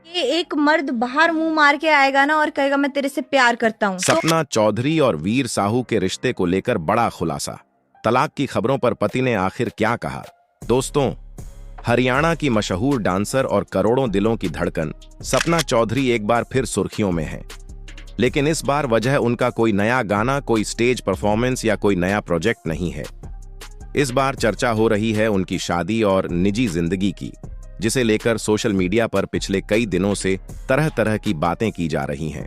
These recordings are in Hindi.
ये एक मर्द बाहर मुंह मार के आएगा ना और कहेगा मैं तेरे से प्यार करता हूँ। सपना चौधरी और वीर साहू के रिश्ते को लेकर बड़ा खुलासा। तलाक की खबरों पर पति ने आखिर क्या कहा? दोस्तों, हरियाणा की मशहूर डांसर और करोड़ों दिलों की धड़कन सपना चौधरी एक बार फिर सुर्खियों में है। लेकिन इस बार वजह उनका कोई नया गाना, कोई स्टेज परफॉर्मेंस या कोई नया प्रोजेक्ट नहीं है। इस बार चर्चा हो रही है उनकी शादी और निजी जिंदगी की, जिसे लेकर सोशल मीडिया पर पिछले कई दिनों से तरह तरह की बातें की जा रही हैं।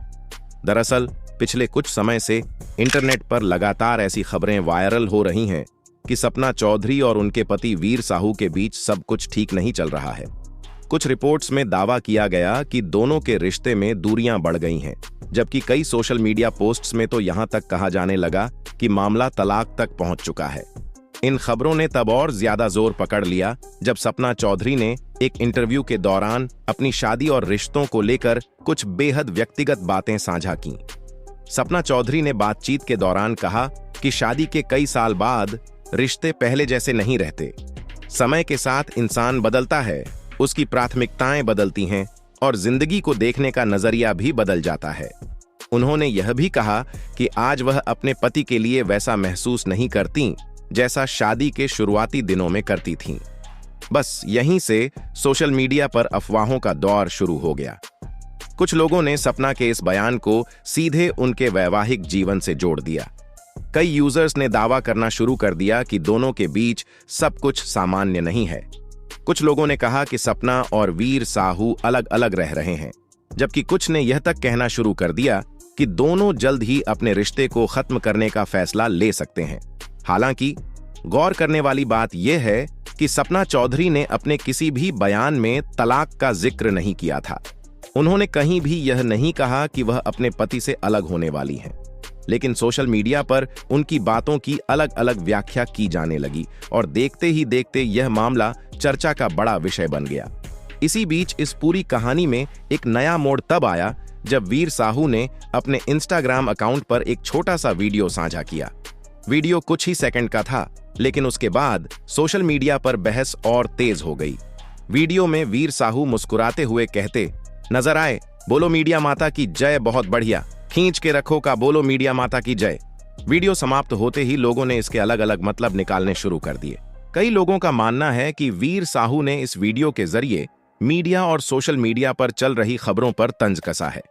दरअसल पिछले कुछ समय से इंटरनेट पर लगातार ऐसी खबरें वायरल हो रही हैं कि सपना चौधरी और उनके पति वीर साहू के बीच सब कुछ ठीक नहीं चल रहा है। कुछ रिपोर्ट्स में दावा किया गया कि दोनों के रिश्ते में दूरियां बढ़ गई हैं, जबकि कई सोशल मीडिया पोस्ट्स में तो यहां तक कहा जाने लगा कि मामला तलाक तक पहुंच चुका है। इन खबरों ने तब और ज्यादा जोर पकड़ लिया जब सपना चौधरी ने एक इंटरव्यू के दौरान अपनी शादी और रिश्तों को लेकर कुछ बेहद व्यक्तिगत बातें साझा की। सपना चौधरी ने बातचीत के दौरान कहा कि शादी के कई साल बाद रिश्ते पहले जैसे नहीं रहते। समय के साथ इंसान बदलता है, उसकी प्राथमिकताएं बदलती हैं और जिंदगी को देखने का नजरिया भी बदल जाता है। उन्होंने यह भी कहा कि आज वह अपने पति के लिए वैसा महसूस नहीं करती जैसा शादी के शुरुआती दिनों में करती थीं। बस यहीं से सोशल मीडिया पर अफवाहों का दौर शुरू हो गया। कुछ लोगों ने सपना के इस बयान को सीधे उनके वैवाहिक जीवन से जोड़ दिया। कई यूजर्स ने दावा करना शुरू कर दिया कि दोनों के बीच सब कुछ सामान्य नहीं है। कुछ लोगों ने कहा कि सपना और वीर साहू अलग अलग रह रहे हैं, जबकि कुछ ने यह तक कहना शुरू कर दिया कि दोनों जल्द ही अपने रिश्ते को खत्म करने का फैसला ले सकते हैं। हालांकि गौर करने वाली बात यह है कि सपना चौधरी ने अपने किसी भी बयान में तलाक का जिक्र नहीं किया था। उन्होंने कहीं भी यह नहीं कहा कि वह अपने पति से अलग होने वाली हैं। लेकिन सोशल मीडिया पर उनकी बातों की अलग अलग व्याख्या की जाने लगी और देखते ही देखते यह मामला चर्चा का बड़ा विषय बन गया। इसी बीच इस पूरी कहानी में एक नया मोड़ तब आया जब वीर साहू ने अपने इंस्टाग्राम अकाउंट पर एक छोटा सा वीडियो साझा किया। वीडियो कुछ ही सेकंड का था, लेकिन उसके बाद सोशल मीडिया पर बहस और तेज हो गई। वीडियो में वीर साहू मुस्कुराते हुए कहते नजर आए, बोलो मीडिया माता की जय, बहुत बढ़िया, खींच के रखो का बोलो मीडिया माता की जय। वीडियो समाप्त होते ही लोगों ने इसके अलग अलग मतलब निकालने शुरू कर दिए। कई लोगों का मानना है कि वीर साहू ने इस वीडियो के जरिए मीडिया और सोशल मीडिया पर चल रही खबरों पर तंज कसा है।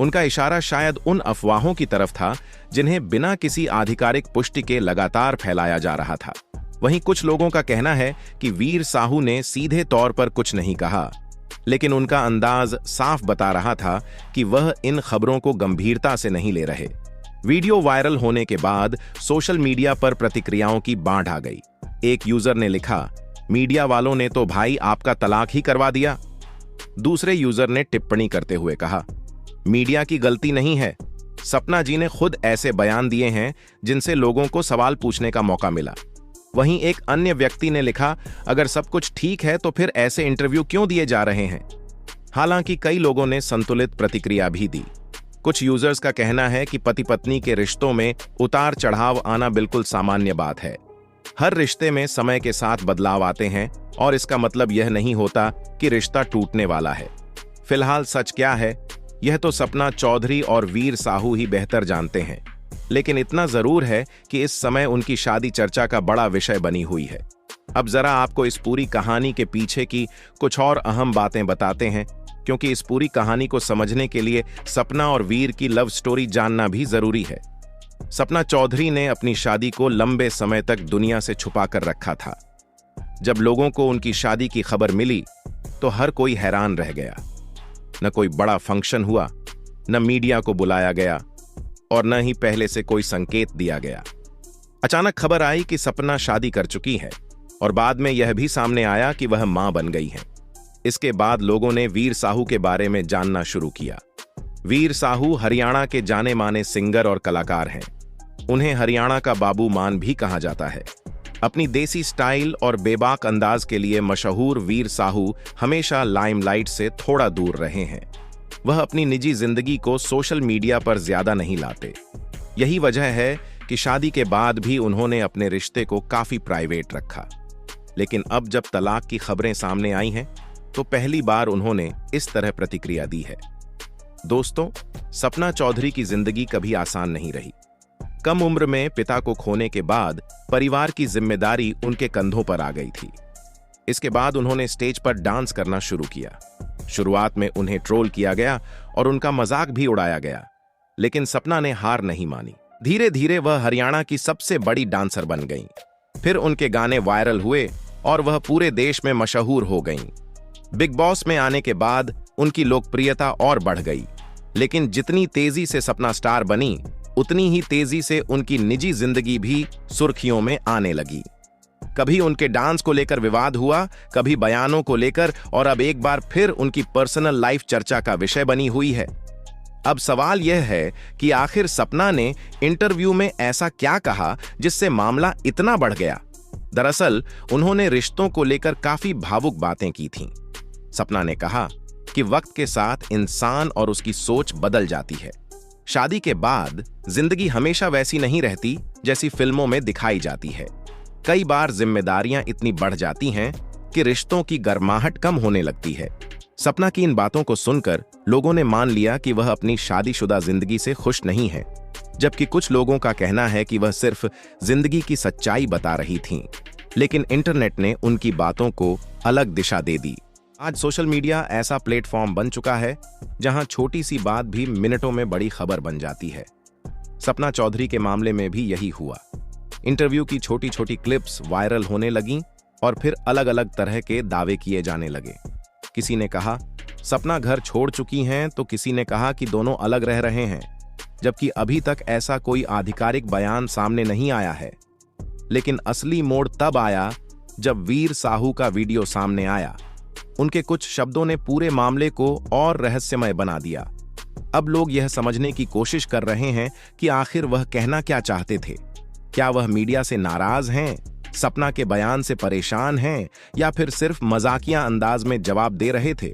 उनका इशारा शायद उन अफवाहों की तरफ था जिन्हें बिना किसी आधिकारिक पुष्टि के लगातार फैलाया जा रहा था। वहीं कुछ लोगों का कहना है कि वीर साहू ने सीधे तौर पर कुछ नहीं कहा, लेकिन उनका अंदाज साफ बता रहा था कि वह इन खबरों को गंभीरता से नहीं ले रहे। वीडियो वायरल होने के बाद सोशल मीडिया पर प्रतिक्रियाओं की बाढ़ आ गई। एक यूजर ने लिखा, मीडिया वालों ने तो भाई आपका तलाक ही करवा दिया। दूसरे यूजर ने टिप्पणी करते हुए कहा, मीडिया की गलती नहीं है, सपना जी ने खुद ऐसे बयान दिए हैं जिनसे लोगों को सवाल पूछने का मौका मिला। वहीं एक अन्य व्यक्ति ने लिखा, अगर सब कुछ ठीक है तो फिर ऐसे इंटरव्यू क्यों दिए जा रहे हैं। हालांकि कई लोगों ने संतुलित प्रतिक्रिया भी दी। कुछ यूजर्स का कहना है कि पति पत्नी के रिश्तों में उतार चढ़ाव आना बिल्कुल सामान्य बात है। हर रिश्ते में समय के साथ बदलाव आते हैं और इसका मतलब यह नहीं होता कि रिश्ता टूटने वाला है। फिलहाल सच क्या है, यह तो सपना चौधरी और वीर साहू ही बेहतर जानते हैं। लेकिन इतना जरूर है कि इस समय उनकी शादी चर्चा का बड़ा विषय बनी हुई है। अब जरा आपको इस पूरी कहानी के पीछे की कुछ और अहम बातें बताते हैं, क्योंकि इस पूरी कहानी को समझने के लिए सपना और वीर की लव स्टोरी जानना भी जरूरी है। सपना चौधरी ने अपनी शादी को लंबे समय तक दुनिया से छुपा कर रखा था। जब लोगों को उनकी शादी की खबर मिली तो हर कोई हैरान रह गया। न कोई बड़ा फंक्शन हुआ, न मीडिया को बुलाया गया और न ही पहले से कोई संकेत दिया गया। अचानक खबर आई कि सपना शादी कर चुकी है और बाद में यह भी सामने आया कि वह मां बन गई है। इसके बाद लोगों ने वीर साहू के बारे में जानना शुरू किया। वीर साहू हरियाणा के जाने माने सिंगर और कलाकार हैं। उन्हें हरियाणा का बाबू मान भी कहा जाता है। अपनी देसी स्टाइल और बेबाक अंदाज के लिए मशहूर वीर साहू हमेशा लाइमलाइट से थोड़ा दूर रहे हैं। वह अपनी निजी जिंदगी को सोशल मीडिया पर ज्यादा नहीं लाते। यही वजह है कि शादी के बाद भी उन्होंने अपने रिश्ते को काफी प्राइवेट रखा। लेकिन अब जब तलाक की खबरें सामने आई हैं, तो पहली बार उन्होंने इस तरह प्रतिक्रिया दी है। दोस्तों, सपना चौधरी की जिंदगी कभी आसान नहीं रही। कम उम्र में पिता को खोने के बाद परिवार की जिम्मेदारी उनके कंधों पर आ गई थी। इसके बाद उन्होंने स्टेज पर डांस करना शुरू किया। शुरुआत में उन्हें ट्रोल किया गया और उनका मजाक भी उड़ाया गया, लेकिन सपना ने हार नहीं मानी। धीरे धीरे वह हरियाणा की सबसे बड़ी डांसर बन गईं। फिर उनके गाने वायरल हुए और वह पूरे देश में मशहूर हो गईं। बिग बॉस में आने के बाद उनकी लोकप्रियता और बढ़ गई, लेकिन जितनी तेजी से सपना स्टार बनी, उतनी ही तेजी से उनकी निजी जिंदगी भी सुर्खियों में आने लगी। कभी उनके डांस को लेकर विवाद हुआ, कभी बयानों को लेकर, और अब एक बार फिर उनकी पर्सनल लाइफ चर्चा का विषय बनी हुई है। अब सवाल यह है कि आखिर सपना ने इंटरव्यू में ऐसा क्या कहा जिससे मामला इतना बढ़ गया। दरअसल उन्होंने रिश्तों को लेकर काफी भावुक बातें की थीं। सपना ने कहा कि वक्त के साथ इंसान और उसकी सोच बदल जाती है। शादी के बाद जिंदगी हमेशा वैसी नहीं रहती जैसी फिल्मों में दिखाई जाती है। कई बार जिम्मेदारियां इतनी बढ़ जाती हैं कि रिश्तों की गर्माहट कम होने लगती है। सपना की इन बातों को सुनकर लोगों ने मान लिया कि वह अपनी शादीशुदा जिंदगी से खुश नहीं है, जबकि कुछ लोगों का कहना है कि वह सिर्फ जिंदगी की सच्चाई बता रही थीं। लेकिन इंटरनेट ने उनकी बातों को अलग दिशा दे दी। आज सोशल मीडिया ऐसा प्लेटफॉर्म बन चुका है जहां छोटी सी बात भी मिनटों में बड़ी खबर बन जाती है। सपना चौधरी के मामले में भी यही हुआ। इंटरव्यू की छोटी छोटी क्लिप्स वायरल होने लगीं और फिर अलग अलग तरह के दावे किए जाने लगे। किसी ने कहा सपना घर छोड़ चुकी हैं, तो किसी ने कहा कि दोनों अलग रह रहे हैं, जबकि अभी तक ऐसा कोई आधिकारिक बयान सामने नहीं आया है। लेकिन असली मोड़ तब आया जब वीर साहू का वीडियो सामने आया। उनके कुछ शब्दों ने पूरे मामले को और रहस्यमय बना दिया। अब लोग यह समझने की कोशिश कर रहे हैं कि आखिर वह कहना क्या चाहते थे। क्या वह मीडिया से नाराज हैं, सपना के बयान से परेशान हैं, या फिर सिर्फ मजाकिया अंदाज में जवाब दे रहे थे?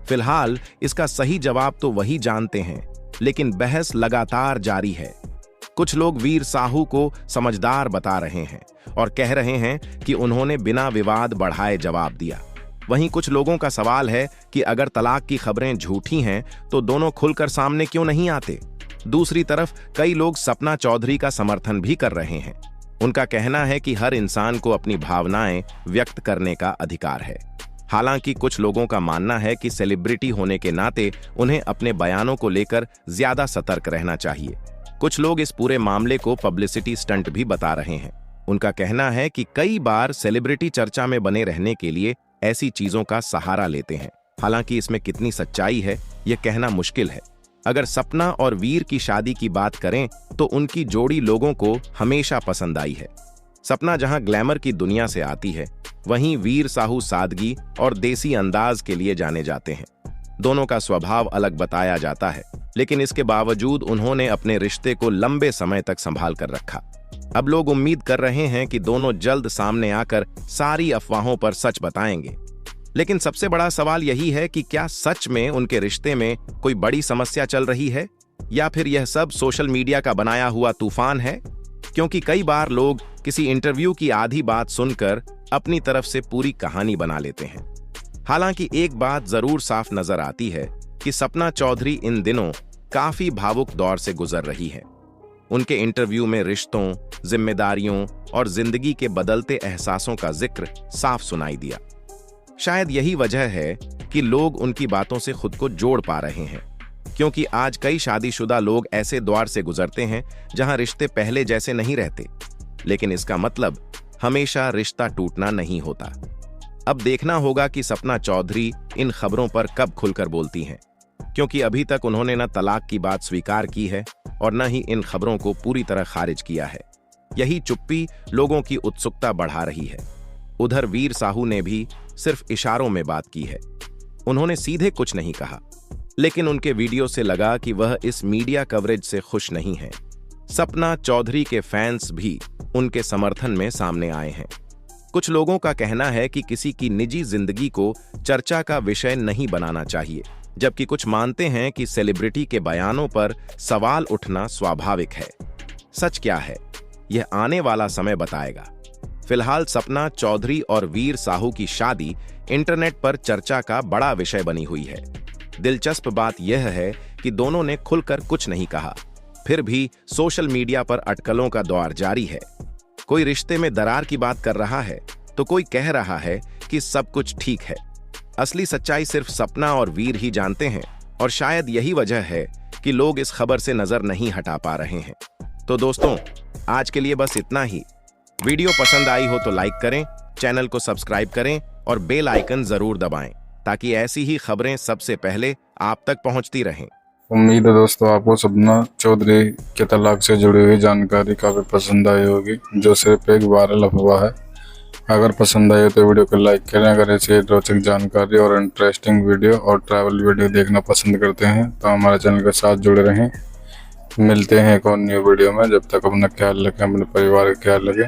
फिलहाल इसका सही जवाब तो वही जानते हैं, लेकिन बहस लगातार जारी है। कुछ लोग वीर साहू को समझदार बता रहे हैं और कह रहे हैं कि उन्होंने बिना विवाद बढ़ाए जवाब दिया। वहीं कुछ लोगों का सवाल है कि अगर तलाक की खबरें झूठी हैं तो दोनों खुलकर सामने क्यों नहीं आते। दूसरी तरफ कई लोग सपना चौधरी का समर्थन भी कर रहे हैं। उनका कहना है कि हर इंसान को अपनी भावनाएं व्यक्त करने का अधिकार है। हालांकि कुछ लोगों का मानना है कि सेलिब्रिटी होने के नाते उन्हें अपने बयानों को लेकर ज्यादा सतर्क रहना चाहिए। कुछ लोग इस पूरे मामले को पब्लिसिटी स्टंट भी बता रहे हैं। उनका कहना है कि कई बार सेलिब्रिटी चर्चा में बने रहने के लिए ऐसी चीजों का सहारा लेते हैं। हालांकि इसमें कितनी सच्चाई है, यह कहना मुश्किल है। अगर सपना और वीर की शादी की बात करें तो उनकी जोड़ी लोगों को हमेशा पसंद आई है। सपना जहां ग्लैमर की दुनिया से आती है, वहीं वीर साहू सादगी और देसी अंदाज के लिए जाने जाते हैं। दोनों का स्वभाव अलग बताया जाता है, लेकिन इसके बावजूद उन्होंने अपने रिश्ते को लंबे समय तक संभाल कर रखा। अब लोग उम्मीद कर रहे हैं कि दोनों जल्द सामने आकर सारी अफवाहों पर सच बताएंगे। लेकिन सबसे बड़ा सवाल यही है कि क्या सच में उनके रिश्ते में कोई बड़ी समस्या चल रही है, या फिर यह सब सोशल मीडिया का बनाया हुआ तूफान है? क्योंकि कई बार लोग किसी इंटरव्यू की आधी बात सुनकर अपनी तरफ से पूरी कहानी बना लेते हैं। हालांकि एक बात जरूर साफ नजर आती है कि सपना चौधरी इन दिनों काफी भावुक दौर से गुजर रही है। उनके इंटरव्यू में रिश्तों, जिम्मेदारियों और जिंदगी के बदलते एहसासों का जिक्र साफ सुनाई दिया। शायद यही वजह है कि लोग उनकी बातों से खुद को जोड़ पा रहे हैं, क्योंकि आज कई शादीशुदा लोग ऐसे दौर से गुजरते हैं जहां रिश्ते पहले जैसे नहीं रहते। लेकिन इसका मतलब हमेशा रिश्ता टूटना नहीं होता। अब देखना होगा कि सपना चौधरी इन खबरों पर कब खुलकर बोलती हैं, क्योंकि अभी तक उन्होंने न तलाक की बात स्वीकार की है और न ही इन खबरों को पूरी तरह खारिज किया है। यही चुप्पी लोगों की उत्सुकता बढ़ा रही है। उधर वीर साहू ने भी सिर्फ इशारों में बात की है। उन्होंने सीधे कुछ नहीं कहा, लेकिन उनके वीडियो से लगा कि वह इस मीडिया कवरेज से खुश नहीं है। सपना चौधरी के फैंस भी उनके समर्थन में सामने आए हैं। कुछ लोगों का कहना है कि किसी की निजी जिंदगी को चर्चा का विषय नहीं बनाना चाहिए, जबकि कुछ मानते हैं कि सेलिब्रिटी के बयानों पर सवाल उठना स्वाभाविक है। सच क्या है, यह आने वाला समय बताएगा। फिलहाल सपना चौधरी और वीर साहू की शादी इंटरनेट पर चर्चा का बड़ा विषय बनी हुई है। दिलचस्प बात यह है कि दोनों ने खुलकर कुछ नहीं कहा, फिर भी सोशल मीडिया पर अटकलों का दौर जारी है। कोई रिश्ते में दरार की बात कर रहा है तो कोई कह रहा है कि सब कुछ ठीक है। असली सच्चाई सिर्फ सपना और वीर ही जानते हैं और शायद यही वजह है कि लोग इस खबर से नजर नहीं हटा पा रहे हैं। तो दोस्तों, आज के लिए बस इतना ही। वीडियो पसंद आई हो तो लाइक करें, चैनल को सब्सक्राइब करें और बेल आइकन जरूर दबाएं ताकि ऐसी ही खबरें सबसे पहले आप तक पहुंचती रहें। उम्मीद है दोस्तों आपको सपना चौधरी के तलाक से जुड़ी हुई जानकारी काफ़ी पसंद आई होगी, जो सिर्फ एक वायरल अफवाह है। अगर पसंद आई हो तो वीडियो को लाइक करें। अगर ऐसी रोचक जानकारी और इंटरेस्टिंग वीडियो और ट्रैवल वीडियो देखना पसंद करते हैं तो हमारे चैनल के साथ जुड़े रहें। मिलते हैं एक और न्यू वीडियो में। जब तक अपना ख्याल रखें, अपने परिवार का ख्याल रखें।